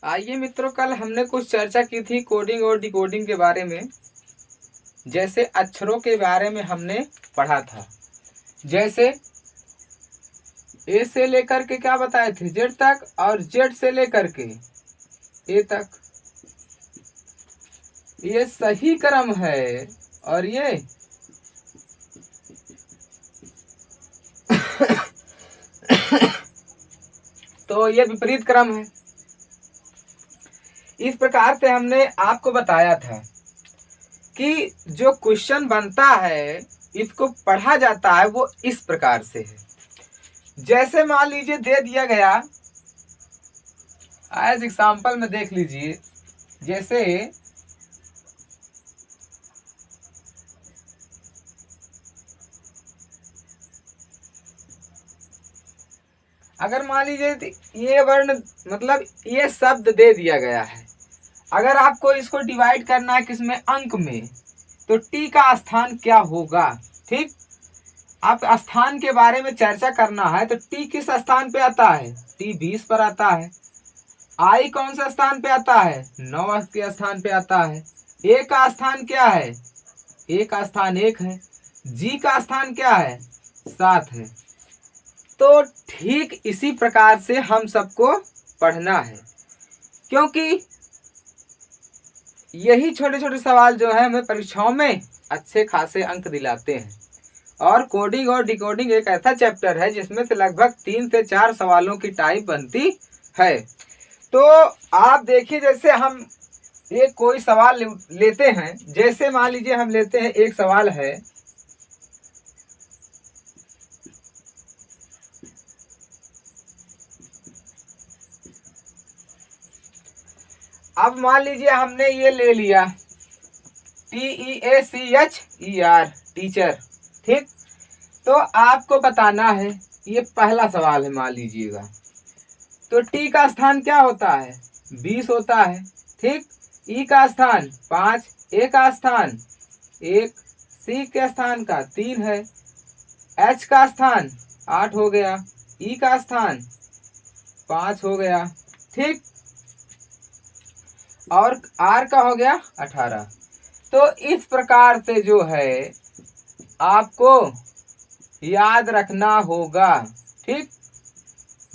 आइए मित्रों, कल हमने कुछ चर्चा की थी कोडिंग और डिकोडिंग के बारे में। जैसे अक्षरों के बारे में हमने पढ़ा था। जैसे ए से लेकर के क्या बताए थे, जेड तक, और जेड से लेकर के ए तक। ये सही क्रम है और ये तो ये विपरीत क्रम है। इस प्रकार से हमने आपको बताया था कि जो क्वेश्चन बनता है, इसको पढ़ा जाता है, वो इस प्रकार से है। जैसे मान लीजिए दे दिया गया, एज एग्जाम्पल में देख लीजिए। जैसे अगर मान लीजिए ये वर्ण मतलब ये शब्द दे दिया गया है, अगर आपको इसको डिवाइड करना है किसमें, अंक में, तो टी का स्थान क्या होगा। ठीक, आप स्थान के बारे में चर्चा करना है तो टी किस स्थान पे आता है, टी 20 पर आता है। आई कौन सा स्थान पे आता है, 9 के स्थान पे आता है। ए का स्थान क्या है, ए का स्थान 1 है। जी का स्थान क्या है, 7 है। तो ठीक इसी प्रकार से हम सबको पढ़ना है, क्योंकि यही छोटे छोटे सवाल जो है हमें परीक्षाओं में अच्छे खासे अंक दिलाते हैं। और कोडिंग और डिकोडिंग एक ऐसा चैप्टर है जिसमें से लगभग 3 से 4 सवालों की टाइप बनती है। तो आप देखिए, जैसे हम एक कोई सवाल लेते हैं, जैसे मान लीजिए हम लेते हैं, एक सवाल है, अब मान लीजिए हमने ये ले लिया TEACHER, टीचर। ठीक, तो आपको बताना है, ये पहला सवाल है मान लीजिएगा। तो टी का स्थान क्या होता है, 20 होता है। ठीक, ई का स्थान 5, ए का स्थान 1, सी के स्थान का 3 है, एच का स्थान 8 हो गया, ई का स्थान 5 हो गया। ठीक, और आर का हो गया 18। तो इस प्रकार से जो है आपको याद रखना होगा। ठीक,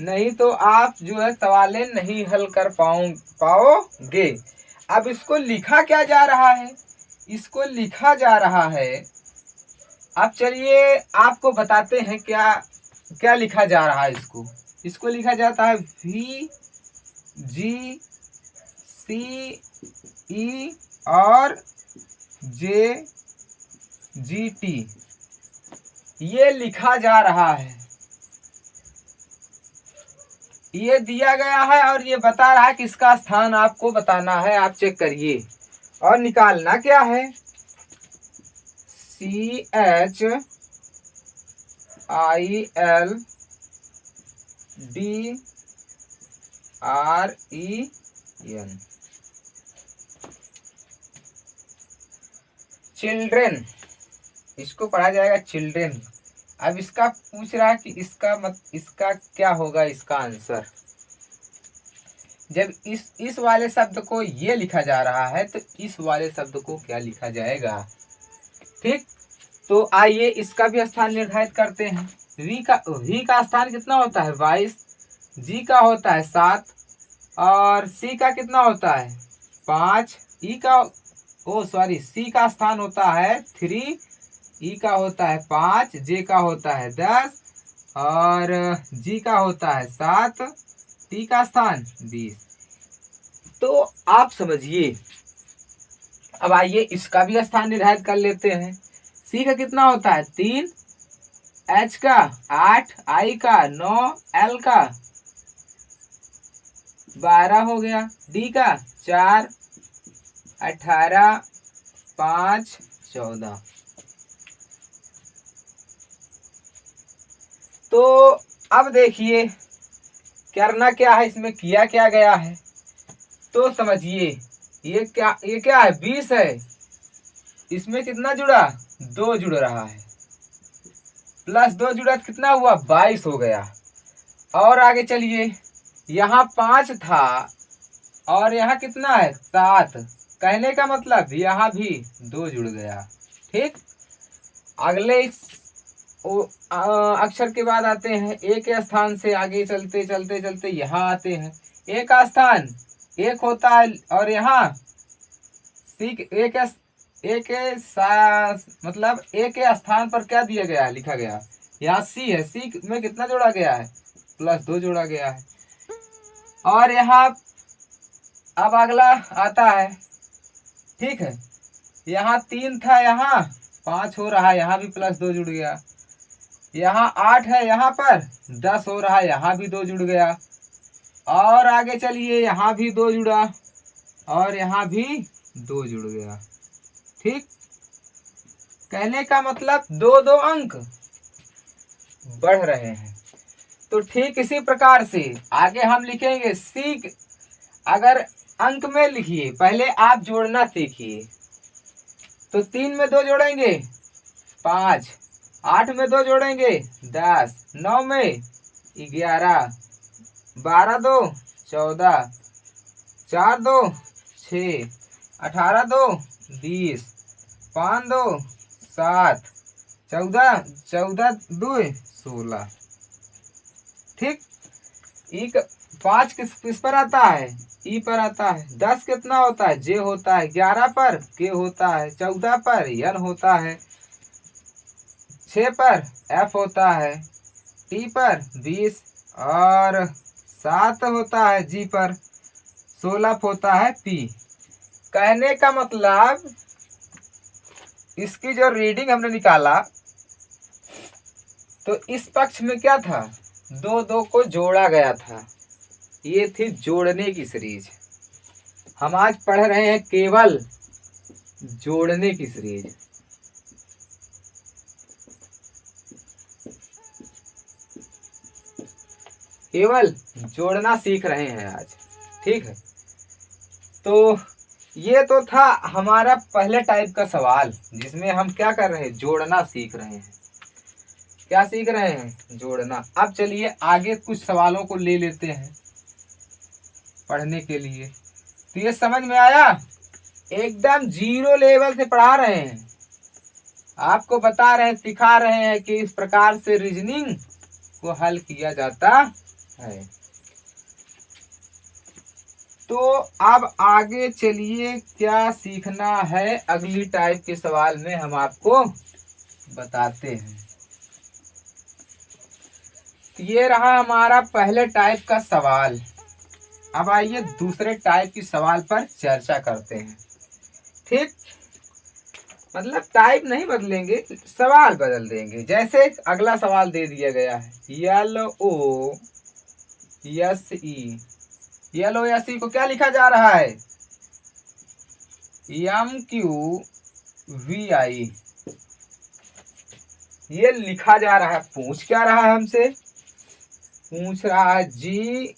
नहीं तो आप जो है सवालें नहीं हल कर पाओगे। अब इसको लिखा क्या जा रहा है, इसको लिखा जा रहा है, अब चलिए आपको बताते हैं क्या क्या लिखा जा रहा है। इसको लिखा जाता है VGCE और JGT, ये लिखा जा रहा है। ये दिया गया है और ये बता रहा है कि इसका स्थान आपको बताना है। आप चेक करिए और निकालना क्या है, CHILDREN, चिल्ड्रेन, इसको पढ़ा जाएगा चिल्ड्रेन। अब इसका पूछ रहा है कि इसका क्या होगा, इसका आंसर। जब इस वाले शब्द को ये लिखा जा रहा है तो इस वाले शब्द को क्या लिखा जाएगा। ठीक, तो आइए इसका भी स्थान निर्धारित करते हैं। V का स्थान कितना होता है, 22, G का होता है 7, और C का कितना होता है 5, C का स्थान होता है 3, E का होता है 5, J का होता है 10, और G का होता है 7, T का स्थान 20। तो आप समझिए। अब आइए इसका भी स्थान निर्धारित कर लेते हैं। C का कितना होता है 3, H का 8, I का 9, L का 12 हो गया, D का 4, 18, 5, 14। तो अब देखिए करना क्या है, इसमें किया क्या गया है। तो समझिए, ये क्या है, 20 है, इसमें कितना जुड़ा, 2 जुड़ रहा है, प्लस 2 जुड़ा तो कितना हुआ, 22 हो गया। और आगे चलिए, यहाँ 5 था और यहाँ कितना है 7। कहने का मतलब यहाँ भी 2 जुड़ गया। ठीक, अगले अक्षर के बाद आते हैं ए के स्थान से आगे चलते चलते चलते यहाँ आते हैं। ए का स्थान 1 होता है और यहाँ सी ए के मतलब ए के स्थान पर क्या दिया गया है, लिखा गया यहाँ सी है। सी में कितना जोड़ा गया है, +2 जोड़ा गया है। और यहाँ अब अगला आता है, ठीक है, यहाँ 3 था, यहाँ 5 हो रहा है, यहाँ भी +2 जुड़ गया। यहाँ 8 है, यहाँ पर 10 हो रहा है, यहाँ भी 2 जुड़ गया। और आगे चलिए, यहाँ भी 2 जुड़ा और यहाँ भी 2 जुड़ गया। ठीक, कहने का मतलब 2-2 अंक बढ़ रहे हैं। तो ठीक इसी प्रकार से आगे हम लिखेंगे सी। अगर अंक में लिखिए, पहले आप जोड़ना सीखिए। तो 3 में 2 जोड़ेंगे 5, 8 में 2 जोड़ेंगे 10, 9 में 11, 12 2 14, 4 2 6, 18 2 20, 5 2 7, 14 2 16। ठीक, ई 5 किस पर आता है, ई पर आता है। 10 कितना होता है, जे होता है। 11 पर के होता है। 14 पर एन होता है। 6 पर एफ होता है। टी पर 20 और 7 होता है जी पर। 16 होता है पी। कहने का मतलब इसकी जो रीडिंग हमने निकाला, तो इस पक्ष में क्या था, 2-2 को जोड़ा गया था। ये थी जोड़ने की सीरीज। हम आज पढ़ रहे हैं केवल जोड़ने की सीरीज। केवल जोड़ना सीख रहे हैं आज। ठीक है, तो ये तो था हमारा पहले टाइप का सवाल, जिसमें हम क्या कर रहे हैं, जोड़ना सीख रहे हैं। क्या सीख रहे हैं, जोड़ना। अब चलिए आगे कुछ सवालों को ले लेते हैं पढ़ने के लिए। तो ये समझ में आया, एकदम 0 लेवल से पढ़ा रहे हैं, आपको बता रहे हैं, सिखा रहे हैं कि इस प्रकार से रीजनिंग को हल किया जाता है। तो अब आगे चलिए क्या सीखना है, अगली टाइप के सवाल में हम आपको बताते हैं। ये रहा हमारा पहले टाइप का सवाल। अब आइए दूसरे टाइप की सवाल पर चर्चा करते हैं। ठीक, मतलब टाइप नहीं बदलेंगे, सवाल बदल देंगे। जैसे अगला सवाल दे दिया गया है, LOSE को क्या लिखा जा रहा है, MQVI ये लिखा जा रहा है। पूछ क्या रहा है हमसे, पूछ रहा है GAIN,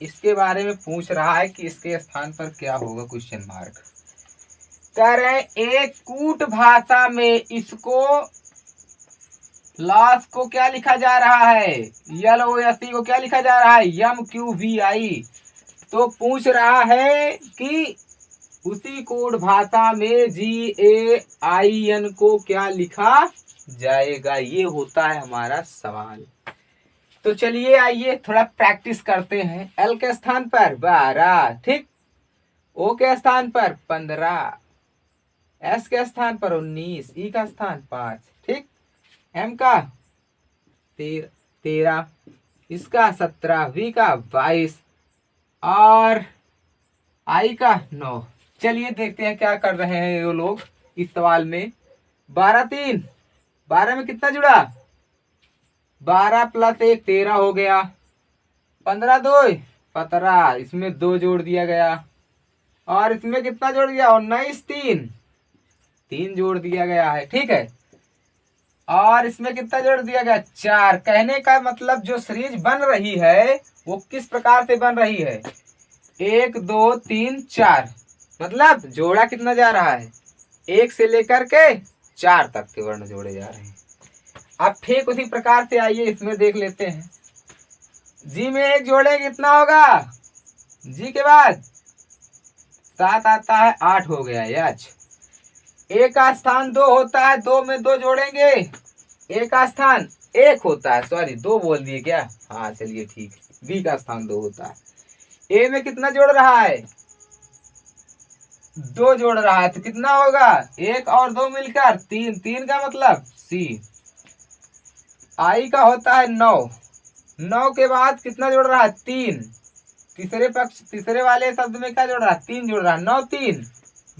इसके बारे में पूछ रहा है कि इसके स्थान पर क्या होगा, क्वेश्चन मार्क। कह रहे हैं एक कूट भाषा में इसको लॉस को क्या लिखा जा रहा है, LOSE को क्या लिखा जा रहा है, MQVI। तो पूछ रहा है कि उसी कोड भाषा में GAIN को क्या लिखा जाएगा। ये होता है हमारा सवाल। तो चलिए आइए थोड़ा प्रैक्टिस करते हैं। L के स्थान पर 12, ठीक, O के स्थान पर 15, S के स्थान पर 19, E का स्थान 5, ठीक, M का 13, इसका 17, V का 22 और I का 9। चलिए देखते हैं क्या कर रहे हैं ये लोग इस सवाल में। 12 3, 12 में कितना जुड़ा, 12 + 1 13 हो गया। 15 2 17, इसमें 2 जोड़ दिया गया। और इसमें कितना जोड़ दिया, 19 3 जोड़ दिया गया है। ठीक है, और इसमें कितना जोड़ दिया गया, 4। कहने का मतलब जो सीरीज बन रही है वो किस प्रकार से बन रही है, 1 2 3 4, मतलब जोड़ा कितना जा रहा है, 1 से लेकर के 4 तक के वर्ण जोड़े जा रहे हैं। अब ठीक उसी प्रकार से आइए इसमें देख लेते हैं। जी में एक जोड़े कितना होगा, जी के बाद 7 आता है, 8 हो गया यच। ए का स्थान 2 होता है, 2 में 2 जोड़ेंगे, ए का स्थान 1 होता है, सॉरी 2 बोल दिए क्या, हाँ चलिए ठीक, बी का स्थान 2 होता है। ए में कितना जोड़ रहा है, 2 जोड़ रहा है, तो कितना होगा, 1 और 2 मिलकर 3, 3 का मतलब सी। आई का होता है 9, 9 के बाद कितना जोड़ रहा है, 3, तीसरे पक्ष तीसरे वाले शब्द में क्या जोड़ रहा है, 3 जोड़ रहा है, 9 3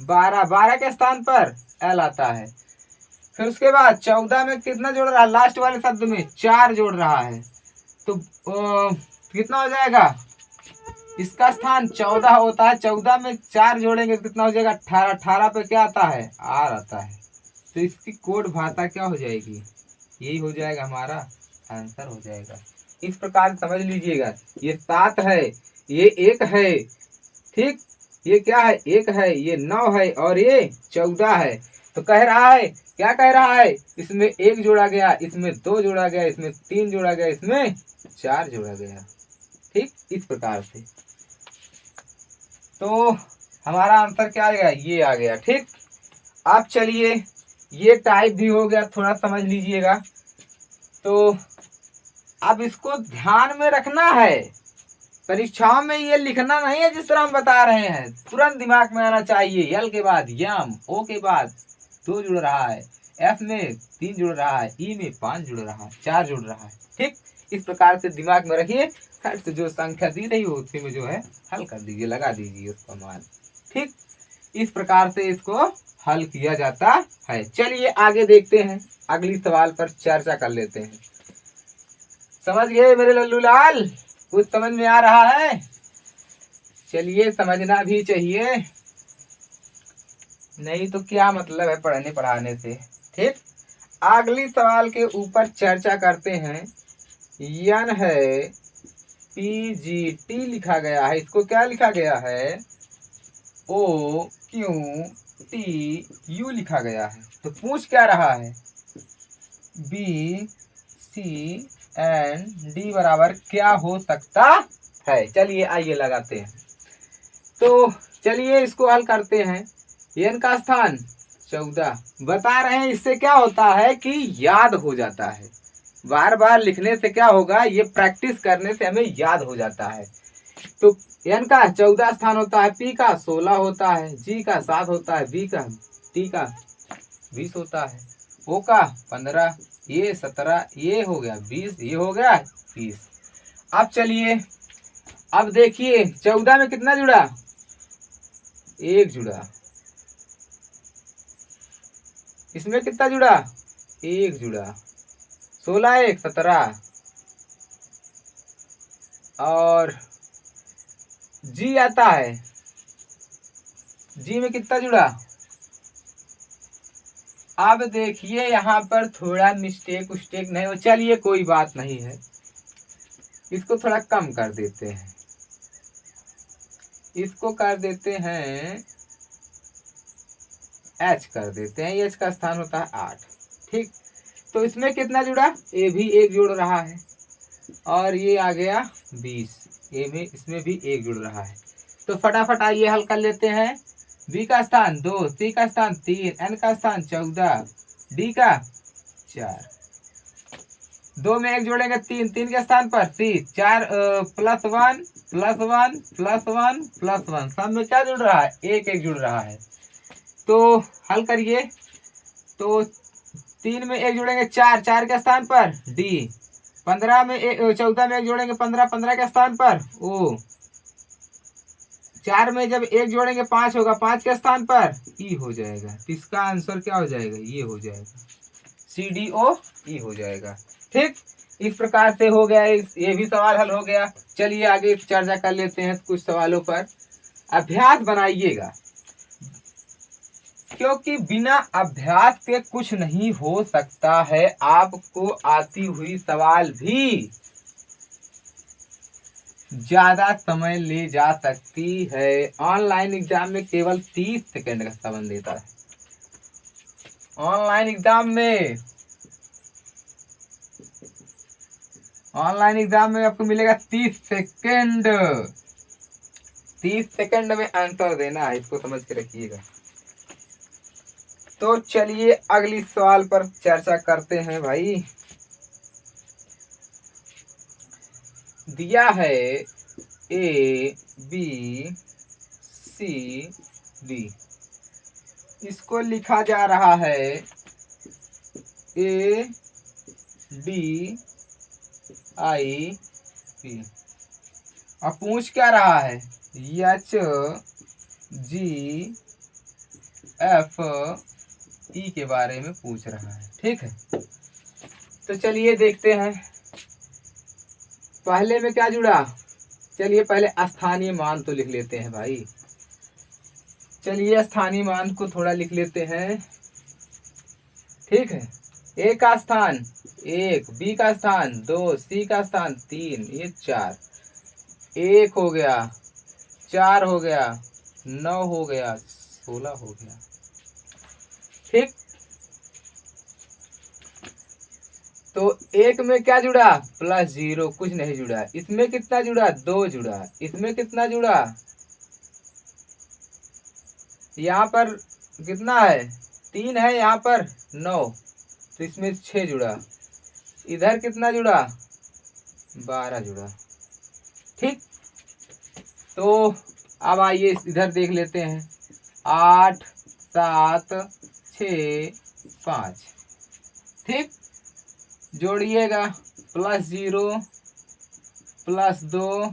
12, 12 के स्थान पर एल आता है। फिर उसके बाद 14 में कितना जोड़ रहा है, लास्ट वाले शब्द में 4 जोड़ रहा है, तो कितना हो जाएगा, इसका स्थान 14 होता है, 14 में 4 जोड़ेंगे तो कितना हो जाएगा, 18, 18 पे क्या आता है, आर आता है, तो इसकी कोड भाषा क्या हो जाएगी, यही हो जाएगा हमारा आंसर हो जाएगा। इस प्रकार समझ लीजिएगा, ये 7 है, ये 1 है, ठीक, ये क्या है, 1 है, ये 9 है और ये 14 है। तो कह रहा है, क्या कह रहा है, इसमें 1 जोड़ा गया, इसमें 2 जोड़ा गया, इसमें 3 जोड़ा गया, इसमें 4 जोड़ा गया, ठीक, इस प्रकार से। तो हमारा आंसर क्या आ गया, ये आ गया, ठीक। अब चलिए, ये टाइप भी हो गया, थोड़ा समझ लीजिएगा। तो अब इसको ध्यान में रखना है, परीक्षाओं में ये लिखना नहीं है जिस तरह हम बता रहे हैं, तुरंत दिमाग में आना चाहिए। यल के बाद यम, ओ के बाद 2 जुड़ रहा है, एफ में 3 जुड़ रहा है, ई में 5 जुड़ रहा है, 4 जुड़ रहा है, ठीक। इस प्रकार से दिमाग में रखिए, खट से जो संख्या दी रही हो उसी में जो है हल कर दीजिए, लगा दीजिए उसका मान, ठीक। इस प्रकार से इसको हल किया जाता है। चलिए आगे देखते हैं, अगली सवाल पर चर्चा कर लेते हैं। समझ गए मेरे लल्लू लाल, कुछ समझ में आ रहा है, चलिए समझना भी चाहिए, नहीं तो क्या मतलब है पढ़ने पढ़ाने से, ठीक। अगली सवाल के ऊपर चर्चा करते हैं। यन है PGT लिखा गया है, इसको क्या लिखा गया है, OQTU लिखा गया है। तो पूछ क्या रहा है, BCND बराबर क्या हो सकता है। चलिए आइए लगाते हैं। तो चलिए इसको हल करते हैं। n का स्थान 14 बता रहे हैं, इससे क्या होता है कि याद हो जाता है, बार बार लिखने से क्या होगा, ये प्रैक्टिस करने से हमें याद हो जाता है। तो n का 14 स्थान होता है, p का 16 होता है, g का 7 होता है, b का t का 20 होता है, o का 15, ये 17, ये हो गया 20, ये हो गया 30। अब चलिए, अब देखिए 14 में कितना जुड़ा, 1 जुड़ा, इसमें कितना जुड़ा, 1 जुड़ा, 16 1 17, और जी आता है, जी में कितना जुड़ा। अब देखिए यहाँ पर थोड़ा मिस्टेक उस्टेक नहीं हो, चलिए कोई बात नहीं है, इसको थोड़ा कम कर देते हैं, इसको कर देते हैं H कर देते हैं, H का स्थान होता है 8, ठीक। तो इसमें कितना जुड़ा, ए भी 1 जुड़ रहा है, और ये आ गया 20, ए में इसमें भी 1 जुड़ रहा है। तो फटाफट आइए हल कर लेते हैं। बी का स्थान 2, सी का स्थान 3, एन का स्थान 14, डी का 4, 2 में 1 जोड़ेंगे 3, 3 के स्थान पर सी, 4 +1 +1 +1 +1, सब में क्या जुड़ रहा है, 1 1 जुड़ रहा है। तो हल करिए, तो 3 में 1 जोड़ेंगे 4, 4 के स्थान पर डी, 14 में 1 जोड़ेंगे 15, 15 के स्थान पर ओ, 4 में जब 1 जोड़ेंगे 5 होगा, 5 के स्थान पर ई हो जाएगा। तो इसका आंसर क्या हो जाएगा, ये हो जाएगा CDOE हो जाएगा, ठीक। इस प्रकार से हो गया, ये भी सवाल हल हो गया। चलिए आगे चर्चा कर लेते हैं कुछ सवालों पर, अभ्यास बनाइएगा, क्योंकि बिना अभ्यास के कुछ नहीं हो सकता है। आपको आती हुई सवाल भी ज्यादा समय ले जा सकती है। ऑनलाइन एग्जाम में केवल 30 सेकंड का समय देता है। ऑनलाइन एग्जाम में ऑनलाइन एग्जाम में आपको मिलेगा 30 सेकेंड। 30 सेकेंड में आंसर देना है, इसको समझ के रखिएगा। तो चलिए अगली सवाल पर चर्चा करते हैं भाई। दिया है ए बी सी डी, इसको लिखा जा रहा है ए डी आई पी। अब पूछ क्या रहा है, एच जी एफ ई के बारे में पूछ रहा है। ठीक है, तो चलिए देखते हैं पहले में क्या जुड़ा। चलिए पहले स्थानीय मान तो लिख लेते हैं भाई। चलिए स्थानीय मान को थोड़ा लिख लेते हैं। ठीक है, ए का स्थान 1, बी का स्थान 2, सी का स्थान 3, ये 4। 1 हो गया, 4 हो गया, 9 हो गया, 16 हो गया। ठीक, तो 1 में क्या जुड़ा, +0, कुछ नहीं जुड़ा। इसमें कितना जुड़ा, 2 जुड़ा। इसमें कितना जुड़ा, यहाँ पर कितना है, 3 है, यहाँ पर 9, तो इसमें 6 जुड़ा। इधर कितना जुड़ा, 12 जुड़ा। ठीक, तो अब आइए इधर देख लेते हैं। 8 7 6 5। ठीक, जोड़िएगा, +0 +2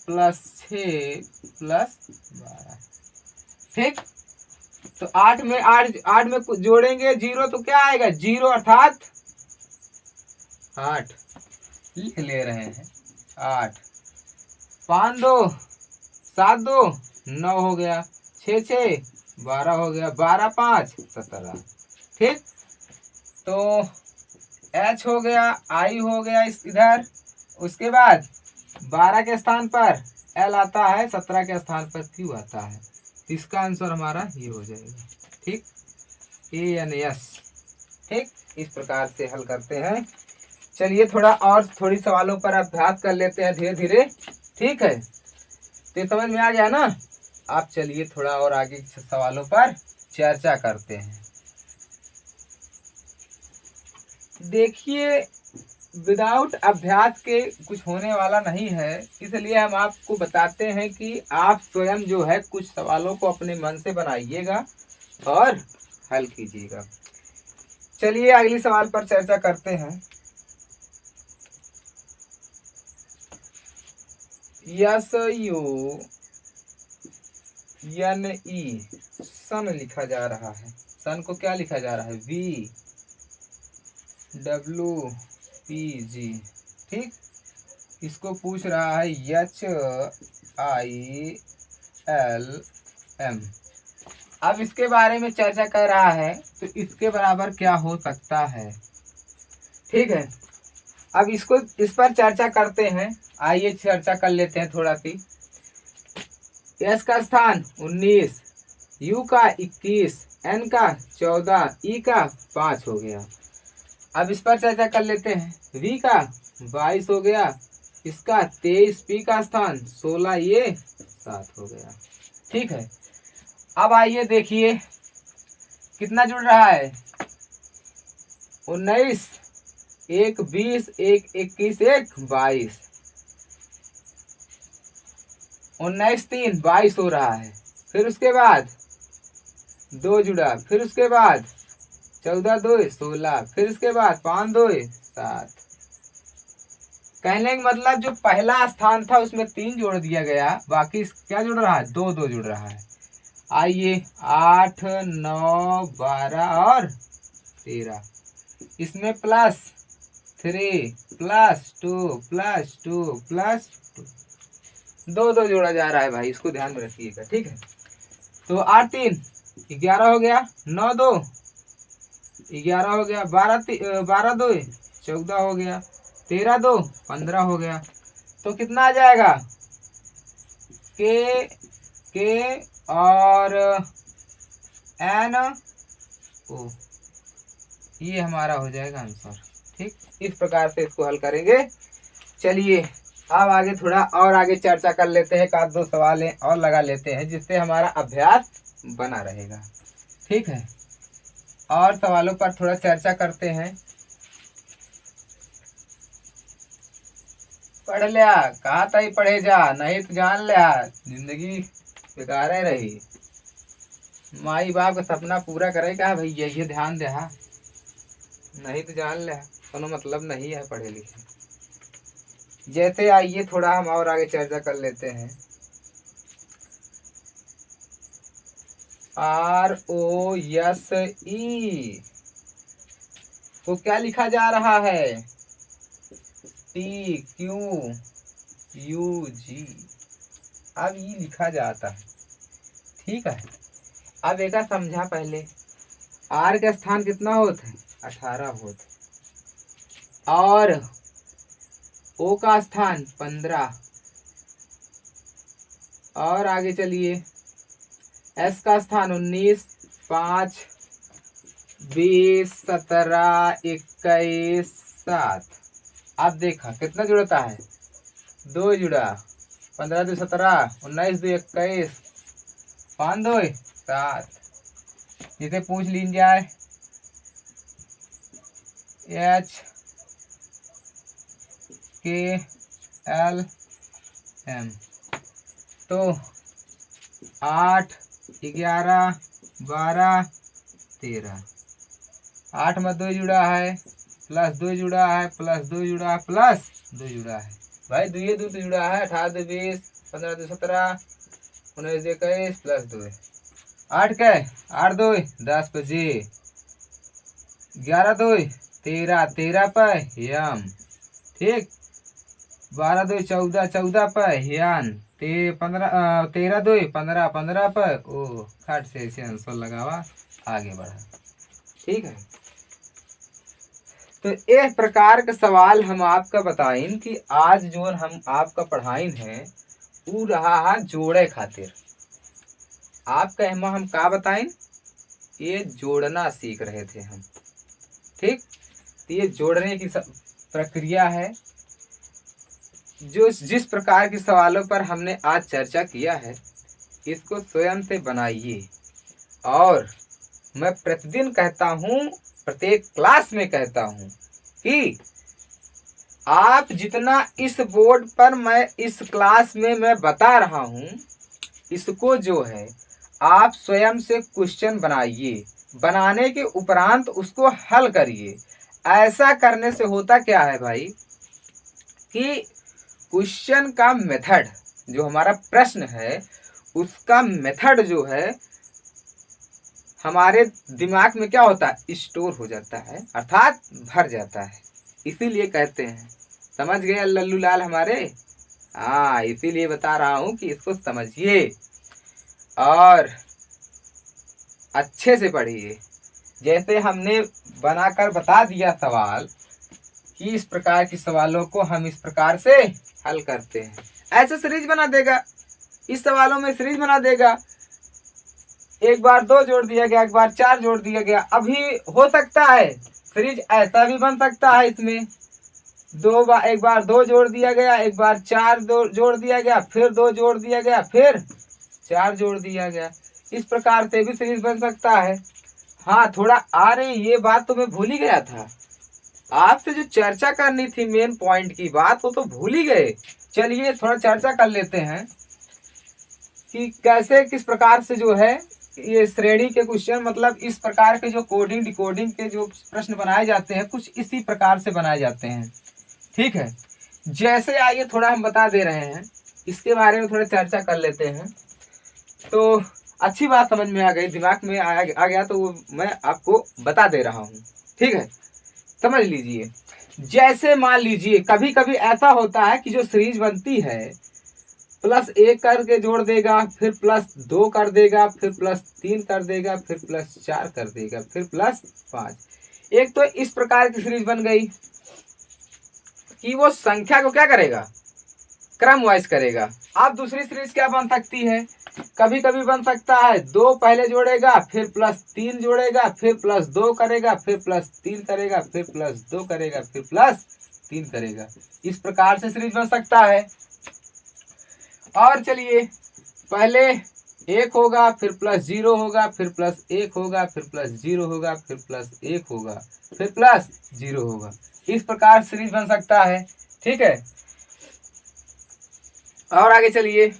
+6 +12। ठीक, तो 8 में 8 में कुछ जोड़ेंगे 0 तो क्या आएगा, 0 अर्थात 8 लिख ले रहे हैं। 8 5 2 7 2 9 हो गया, 6 6 12 हो गया, 12 5 17। ठीक, तो H हो गया, I हो गया इस इधर। उसके बाद 12 के स्थान पर L आता है, 17 के स्थान पर Q आता है। इसका आंसर हमारा ये हो जाएगा। ठीक, ANS। ठीक, इस प्रकार से हल करते हैं। चलिए थोड़ी सवालों पर अभ्यास कर लेते हैं धीरे धीरे। ठीक है, तो समझ में आ गया ना। आप चलिए थोड़ा और आगे सवालों पर चर्चा करते हैं। देखिए, विदाउट अभ्यास के कुछ होने वाला नहीं है, इसलिए हम आपको बताते हैं कि आप स्वयं जो है कुछ सवालों को अपने मन से बनाइएगा और हल कीजिएगा। चलिए अगली सवाल पर चर्चा करते हैं। SUNE, सन लिखा जा रहा है। सन को क्या लिखा जा रहा है, VWPG। ठीक, इसको पूछ रहा है HILM। अब इसके बारे में चर्चा कर रहा है, तो इसके बराबर क्या हो सकता है। ठीक है, अब इस पर चर्चा करते हैं। आइए चर्चा कर लेते हैं थोड़ा सी। S का स्थान 19, U का 21, N का 14, E का 5 हो गया। अब इस पर चर्चा कर लेते हैं। V का 22 हो गया, इसका 23, P का स्थान 16, ये 7 हो गया। ठीक है, अब आइए देखिए कितना जुड़ रहा है। 19, 1 20, 1 21, 1 22। 19 3 22 हो रहा है। फिर उसके बाद 2 जुड़ा, फिर उसके बाद 14 2 16, फिर उसके बाद 5 2 7। कहने का मतलब जो पहला स्थान था उसमें 3 जोड़ दिया गया, बाकी क्या जुड़ रहा है, 2 2 जुड़ रहा है। आइए 8 9 12 और 13, इसमें +3 +2 +2 +2, 2 2 जोड़ा जा रहा है भाई, इसको ध्यान में रखिएगा। ठीक है, तो 8 3 11 हो गया, 9 2 11 हो गया, 12 2 14 हो गया, 13 2 15 हो गया। तो कितना आ जाएगा, के और एन ओ, ये हमारा हो जाएगा आंसर। ठीक, इस प्रकार से इसको हल करेंगे चलिए अब आगे थोड़ा और आगे चर्चा कर लेते हैं, एक आध दो सवाल और लगा लेते हैं जिससे हमारा अभ्यास बना रहेगा। ठीक है, और सवालों पर थोड़ा चर्चा करते हैं। पढ़ लिया, कहा था ही पढ़े जा, नहीं तो जान लिया जिंदगी बेकार रही। माई बाप का सपना पूरा करेगा भैया, ये ध्यान दे। हाँ, नहीं तो जान लिया कोनो मतलब नहीं है पढ़े लिखे। जैसे आइए थोड़ा हम और आगे चर्चा कर लेते हैं। ROSE को क्या लिखा जा रहा है? TQUG। अब ये लिखा जाता है। ठीक है, अब एक समझा पहले। R का स्थान कितना होता है? 18 होता है। और O का स्थान 15। और आगे चलिए, S का स्थान 19, 5, 20, 17, 21, 7। अब देखा कितना जुड़ता है? 2 जुड़ा। 15 2 17, 19 2 21, 5 2 7। जिसे पूछ लीन जाए HKLM तो 8 11 12 13। 8 में 2 जुड़ा है, प्लस 2 जुड़ा है, प्लस 2 जुड़ा है, प्लस 2 जुड़ा है। भाई 2 2 तो जुड़ा है। 18 2 20, 15 2 17, 19 2 21, प्लस 2। 8 क्या है? 8 2 10 पे 11 2 13, 13 पे यम। ठीक, 12 2 14, 14 पे यन। 13 2 15, 15 पे ओ खट से आंसर लगावा, आगे बढ़ा। ठीक है, तो इस प्रकार के सवाल हम आपका बताइन कि आज जो हम आपका पढ़ाइन है वो रहा है जोड़े खातिर। आपका एमा हम का बताइन? ये जोड़ना सीख रहे थे हम। ठीक, तो ये जोड़ने की प्रक्रिया है। जो जिस प्रकार के सवालों पर हमने आज चर्चा किया है इसको स्वयं से बनाइए। और मैं प्रतिदिन कहता हूँ, प्रत्येक क्लास में कहता हूँ कि आप जितना इस बोर्ड पर मैं इस क्लास में मैं बता रहा हूँ इसको जो है आप स्वयं से क्वेश्चन बनाइए। बनाने के उपरांत उसको हल करिए। ऐसा करने से होता क्या है भाई कि क्वेश्चन का मेथड, जो हमारा प्रश्न है उसका मेथड जो है हमारे दिमाग में क्या होता है? स्टोर हो जाता है, अर्थात भर जाता है। इसीलिए कहते हैं, समझ गए लल्लू लाल हमारे? हाँ, इसीलिए बता रहा हूँ कि इसको समझिए और अच्छे से पढ़िए। जैसे हमने बनाकर बता दिया सवाल कि इस प्रकार के सवालों को हम इस प्रकार से हल करते हैं। ऐसे सीरीज बना देगा, इस सवालों में सीरीज बना देगा। एक बार 2 जोड़ दिया गया, एक बार 4 जोड़ दिया गया। अभी हो सकता है सीरीज ऐसा भी बन सकता है, इसमें एक बार 2 जोड़ दिया गया, एक बार 4 जोड़ दिया गया, फिर 2 जोड़ दिया गया, फिर 4 जोड़ दिया गया। इस प्रकार से भी सीरीज बन सकता है। हाँ, थोड़ा आ रही ये बात तो मैं भूल ही गया था। आपसे जो चर्चा करनी थी मेन पॉइंट की बात, वो तो भूल ही गए। चलिए थोड़ा चर्चा कर लेते हैं कि कैसे किस प्रकार से जो है ये श्रेणी के क्वेश्चन, मतलब इस प्रकार के जो कोडिंग डिकोडिंग के जो प्रश्न बनाए जाते हैं कुछ इसी प्रकार से बनाए जाते हैं। ठीक है, जैसे आइए थोड़ा हम बता दे रहे हैं, इसके बारे में थोड़ा चर्चा कर लेते हैं। तो अच्छी बात समझ में आ गई, दिमाग में आ गया तो वो मैं आपको बता दे रहा हूँ। ठीक है, समझ लीजिए। जैसे मान लीजिए कभी कभी ऐसा होता है कि जो सीरीज बनती है +1 करके जोड़ देगा, फिर +2 कर देगा, फिर +3 कर देगा, फिर +4 कर देगा, फिर +5। एक तो इस प्रकार की सीरीज बन गई कि वो संख्या को क्या करेगा? क्रम वाइज करेगा। अब दूसरी सीरीज क्या बन सकती है? कभी कभी बन सकता है 2 पहले जोड़ेगा, फिर +3 जोड़ेगा, फिर +2 करेगा, फिर +3 करेगा, फिर +2 करेगा, फिर 3 करेगा। इस प्रकार से सीरीज बन सकता है। और चलिए, पहले 1 होगा, फिर +0 होगा, फिर +1 होगा, फिर +0 होगा, फिर +1 होगा, फिर +0 होगा। इस प्रकार सीरीज बन सकता है। ठीक है। और आगे चलिए,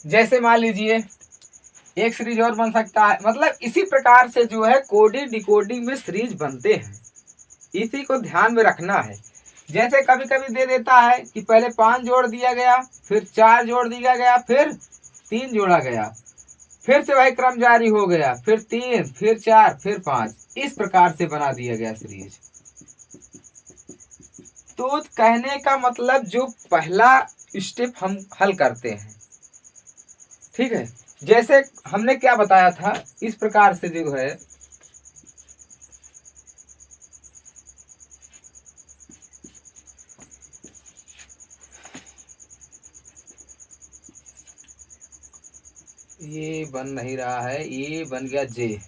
जैसे मान लीजिए एक सीरीज और बन सकता है। मतलब इसी प्रकार से जो है कोडिंग डिकोडिंग में सीरीज बनते हैं, इसी को ध्यान में रखना है। जैसे कभी कभी दे देता है कि पहले 5 जोड़ दिया गया, फिर 4 जोड़ दिया गया, फिर 3 जोड़ा गया, फिर से वही क्रम जारी हो गया, फिर 3, फिर 4, फिर 5, इस प्रकार से बना दिया गया सीरीज। तो कहने का मतलब जो पहला स्टेप हम हल करते हैं, ठीक है, जैसे हमने क्या बताया था, इस प्रकार से जो है ये बन नहीं रहा है, ये बन गया जे।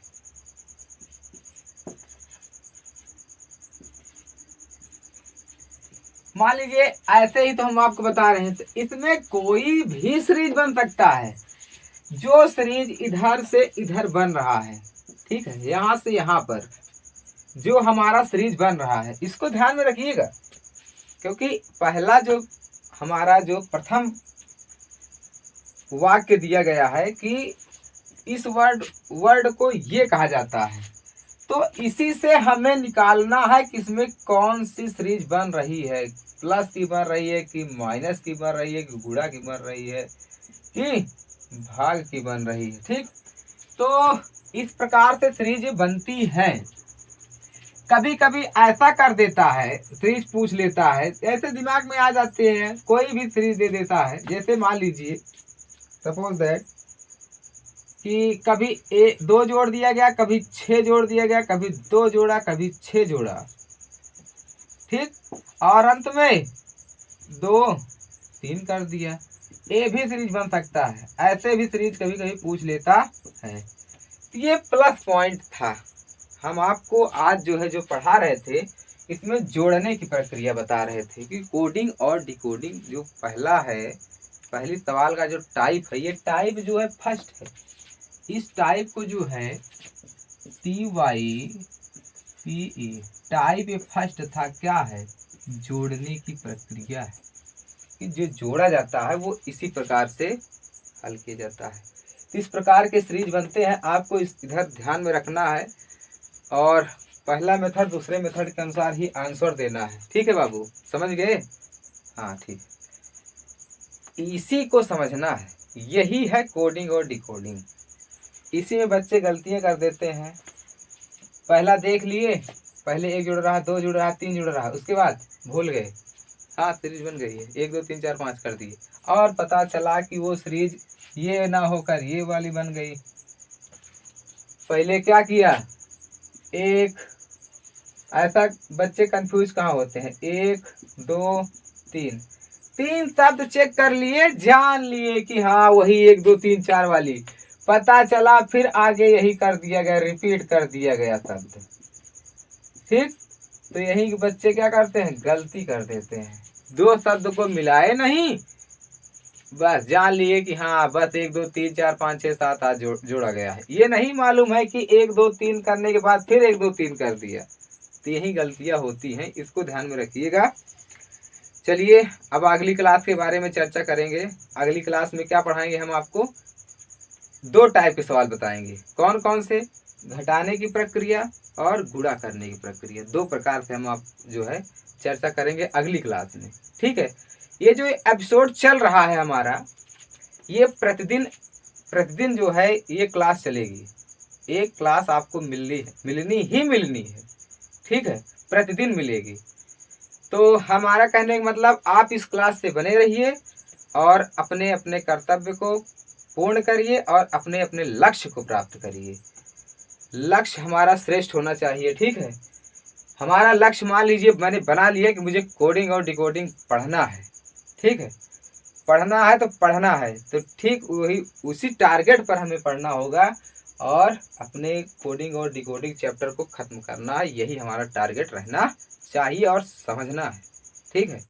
मान लीजिए ऐसे ही तो हम आपको बता रहे हैं, तो इसमें कोई भी सीरीज बन सकता है। जो सीरीज इधर से इधर बन रहा है, ठीक है, यहां से यहां पर जो हमारा सीरीज बन रहा है, इसको ध्यान में रखिएगा, क्योंकि पहला जो हमारा जो प्रथम वाक्य दिया गया है कि इस वर्ड को ये कहा जाता है, तो इसी से हमें निकालना है कि इसमें कौन सी सीरीज बन रही है, प्लस की बन रही है कि माइनस की बन रही है कि गुणा की बन रही है कि भाग की बन रही है। ठीक, तो इस प्रकार से सीरीज बनती है। कभी कभी ऐसा कर देता है, सीरीज पूछ लेता है, ऐसे दिमाग में आ जाते हैं, कोई भी सीरीज दे देता है। जैसे मान लीजिए सपोज दैट कि कभी 2 जोड़ दिया गया, कभी 6 जोड़ दिया गया, कभी 2 जोड़ा, कभी 6 जोड़ा, ठीक, और अंत में 2 3 कर दिया। ये भी सीरीज बन सकता है। ऐसे भी सीरीज कभी कभी पूछ लेता है। तो ये प्लस पॉइंट था। हम आपको आज जो है जो पढ़ा रहे थे, इसमें जोड़ने की प्रक्रिया बता रहे थे कि कोडिंग और डिकोडिंग जो पहला है, पहली सवाल का जो टाइप है, ये टाइप जो है फर्स्ट है। इस टाइप को जो है TYPE टाइप, ये फर्स्ट था। क्या है? जोड़ने की प्रक्रिया है कि जो जोड़ा जाता है वो इसी प्रकार से हल किया जाता है। तो इस प्रकार के सीरीज बनते हैं, आपको इधर ध्यान में रखना है, और पहला मेथड दूसरे मेथड के अनुसार ही आंसर देना है। ठीक है बाबू, समझ गए? हाँ ठीक, इसी को समझना है। यही है कोडिंग और डिकोडिंग। इसी में बच्चे गलतियां कर देते हैं। पहला देख लिए, पहले 1 जुड़ रहा, 2 जुड़ रहा, 3 जुड़ रहा, उसके बाद भूल गए, हाँ सीरीज बन गई है, 1 2 3 4 5 कर दिए, और पता चला कि वो सीरीज ये ना होकर ये वाली बन गई। पहले क्या किया, एक ऐसा बच्चे कंफ्यूज कहाँ होते हैं, 1 2 3 शब्द चेक कर लिए, जान लिए कि हाँ वही 1 2 3 4 वाली, पता चला फिर आगे यही कर दिया गया, रिपीट कर दिया गया शब्द। ठीक, तो यही बच्चे क्या करते हैं, गलती कर देते हैं। 2 शब्द को मिलाए नहीं, बस जान लिए कि हाँ बस 1 2 3 4 5 6 7 8 जोड़ा गया है। ये नहीं मालूम है कि 1 2 3 करने के बाद फिर 1 2 3 कर दिया। तो यही गलतियां होती हैं, इसको ध्यान में रखिएगा। चलिए अब अगली क्लास के बारे में चर्चा करेंगे। अगली क्लास में क्या पढ़ाएंगे, हम आपको 2 टाइप के सवाल बताएंगे। कौन कौन से? घटाने की प्रक्रिया और गुणा करने की प्रक्रिया। 2 प्रकार से हम आप जो है चर्चा करेंगे अगली क्लास में। ठीक है, ये जो एपिसोड चल रहा है हमारा, ये प्रतिदिन जो है ये क्लास चलेगी। एक क्लास आपको मिलनी है। ठीक है, प्रतिदिन मिलेगी। तो हमारा कहने का मतलब, आप इस क्लास से बने रहिए और अपने अपने कर्तव्य को पूर्ण करिए और अपने अपने लक्ष्य को प्राप्त करिए। लक्ष्य हमारा श्रेष्ठ होना चाहिए। ठीक है, हमारा लक्ष्य मान लीजिए मैंने बना लिया कि मुझे कोडिंग और डिकोडिंग पढ़ना है। ठीक है, पढ़ना है तो पढ़ना है, तो ठीक वही उसी टारगेट पर हमें पढ़ना होगा और अपने कोडिंग और डिकोडिंग चैप्टर को खत्म करना है। यही हमारा टारगेट रहना चाहिए और समझना है। ठीक है।